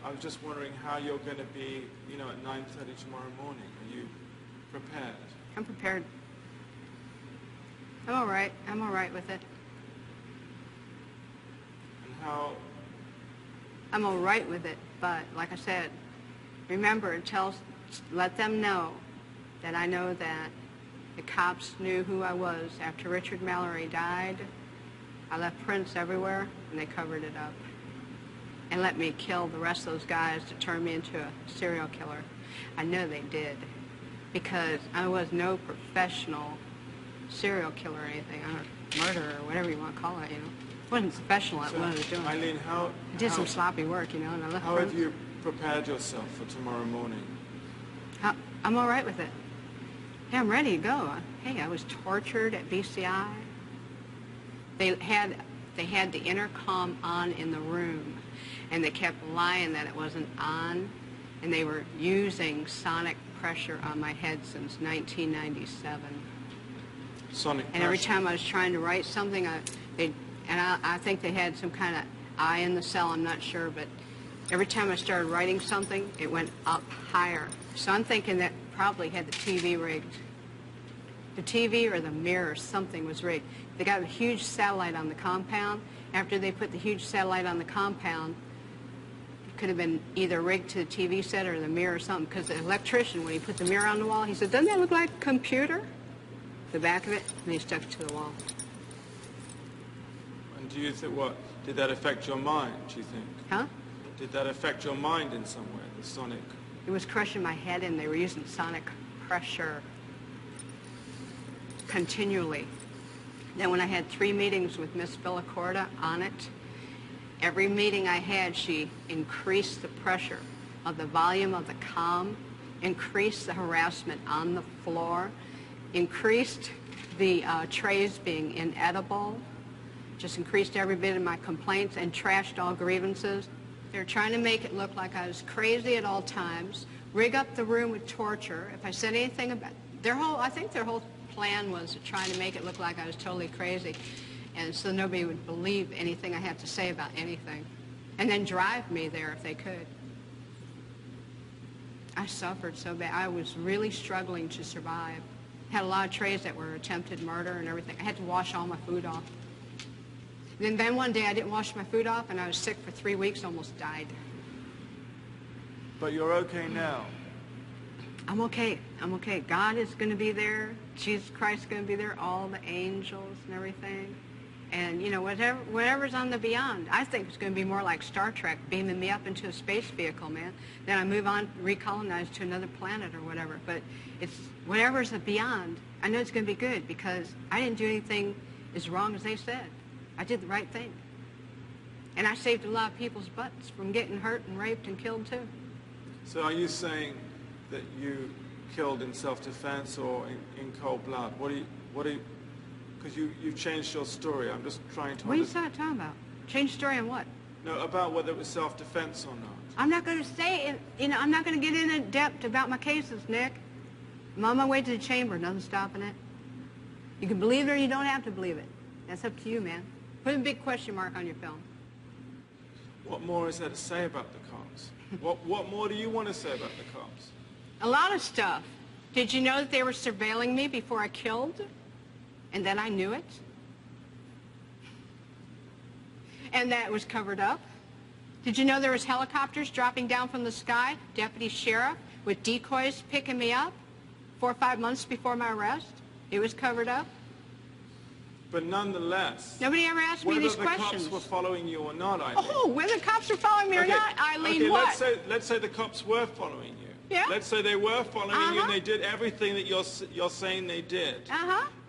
I was just wondering how you're going to be, you know, at 9:30 tomorrow morning. Are you prepared? I'm prepared. I'm all right. I'm all right with it. And how? I'm all right with it, but like I said, remember, let them know that I know that the cops knew who I was. After Richard Mallory died, I left prints everywhere, and they covered it up and let me kill the rest of those guys to turn me into a serial killer. I know they did, because I was no professional serial killer or anything, or murderer, or whatever you want to call it, you know. I wasn't professional at what I was doing. Eileen, I did some sloppy work, you know, and I left How prints. have you prepared yourself for tomorrow morning? I'm all right with it. Yeah, I'm ready to go. Hey, I was tortured at BCI. They had the intercom on in the room, and they kept lying that it wasn't on, and they were using sonic pressure on my head since 1997. Sonic pressure? And every time I was trying to write something, I think they had some kind of eye in the cell, I'm not sure, but every time I started writing something, it went up higher. So I'm thinking that probably had the TV rigged. The TV or the mirror, something was rigged. They got a huge satellite on the compound. After they put the huge satellite on the compound, it could have been either rigged to the TV set or the mirror or something, because the electrician, when he put the mirror on the wall, he said, "Doesn't that look like a computer?" The back of it, and he stuck it to the wall. And do you think, did that affect your mind, do you think? Huh? Did that affect your mind in some way, the sonic? It was crushing my head, and they were using sonic pressure continually. Then when I had 3 meetings with Miss Villacorta on it, every meeting I had, she increased the pressure of the volume of the comm, increased the harassment on the floor, increased the trays being inedible, just increased every bit of my complaints, and trashed all grievances. They're trying to make it look like I was crazy at all times, rig up the room with torture. If I said anything about I think their whole plan was to try to make it look like I was totally crazy, and so nobody would believe anything I had to say about anything, and then drive me there if they could. I suffered so bad. I was really struggling to survive. Had a lot of trays that were attempted murder and everything. I had to wash all my food off. Then one day I didn't wash my food off, and I was sick for 3 weeks, almost died. But you're okay now? I'm okay. I'm okay. God is going to be there. Jesus Christ is going to be there. All the angels and everything. And, you know, whatever's on the beyond. I think it's going to be more like Star Trek, beaming me up into a space vehicle, man. Then I move on, recolonize to another planet or whatever. But it's whatever's the beyond. I know it's going to be good, because I didn't do anything as wrong as they said. I did the right thing. And I saved a lot of people's butts from getting hurt and raped and killed, too. So are you saying that you killed in self-defense or in cold blood? What do you, because you've changed your story. I'm just trying to What are you talking about? Change story on what? No, about whether it was self-defense or not. I'm not going to say it, you know, I'm not going to get in depth about my cases, Nick. I'm on my way to the chamber, nothing stopping it. You can believe it or you don't have to believe it. That's up to you, man. Put a big question mark on your film. What more is there to say about the cops? What more do you want to say about the cops? A lot of stuff. Did you know that they were surveilling me before I killed? And then I knew it? And that it was covered up? Did you know there was helicopters dropping down from the sky, deputy sheriff, with decoys picking me up 4 or 5 months before my arrest? It was covered up? But nonetheless, nobody ever asked me these questions. Whether the cops were following you or not, Eileen. Oh, whether the cops were following me or not, Eileen, okay, what? Let's say the cops were following you. Yeah. Let's say they were following you and they did everything that you're saying they did.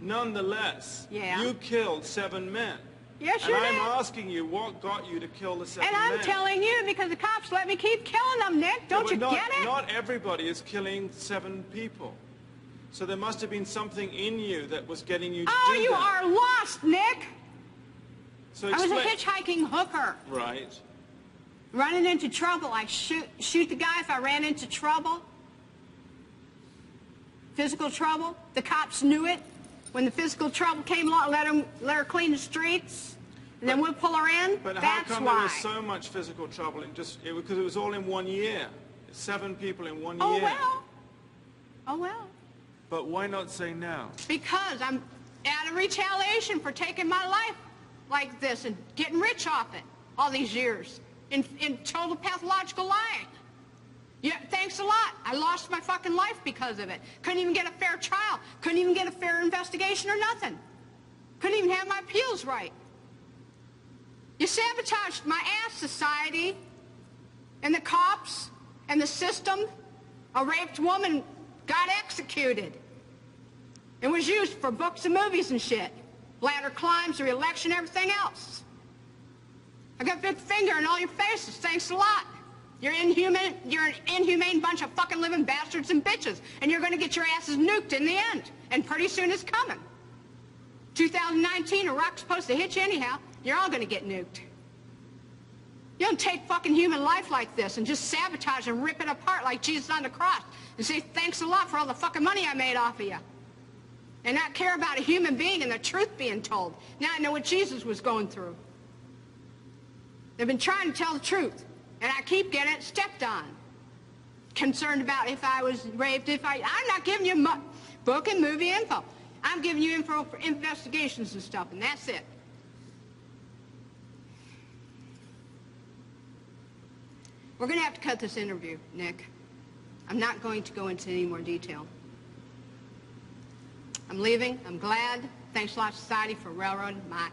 Nonetheless, you killed 7 men. Yes, you did. And I'm asking you, what got you to kill the 7 men? And I'm telling you, because the cops let me keep killing them, Nick. Don't you get it? Not everybody is killing 7 people. So there must have been something in you that was getting you to do that. Oh, you are lost, Nick. So I was a hitchhiking hooker. Right. Running into trouble. I shoot the guy if I ran into trouble. Physical trouble. The cops knew it. When the physical trouble came along, let her clean the streets. And then we'll pull her in? But how That's come why. there was so much physical trouble in because it was all in 1 year. 7 people in 1 year. Oh, well. Oh, well. But why not say now? Because I'm out of retaliation for taking my life like this and getting rich off it all these years in total pathological lying. Yeah, thanks a lot. I lost my fucking life because of it. Couldn't even get a fair trial. Couldn't even get a fair investigation or nothing. Couldn't even have my appeals right. You sabotaged my ass, society, and the cops, and the system. A raped woman got executed. It was used for books and movies and shit. Ladder climbs, the re-election, everything else. I got a big finger in all your faces. Thanks a lot. You're an inhumane bunch of fucking living bastards and bitches, and you're going to get your asses nuked in the end. And pretty soon it's coming. 2019, Iraq's supposed to hit you anyhow. You're all going to get nuked. You don't take fucking human life like this and just sabotage and rip it apart like Jesus on the cross and say thanks a lot for all the fucking money I made off of you. And not care about a human being and the truth being told. Now I know what Jesus was going through. They've been trying to tell the truth, and I keep getting it stepped on. Concerned about if I was raped, I'm not giving you book and movie info. I'm giving you info for investigations and stuff, and that's it. We're going to have to cut this interview, Nick. I'm not going to go into any more detail. I'm leaving. I'm glad. Thanks a lot, society, for railroading my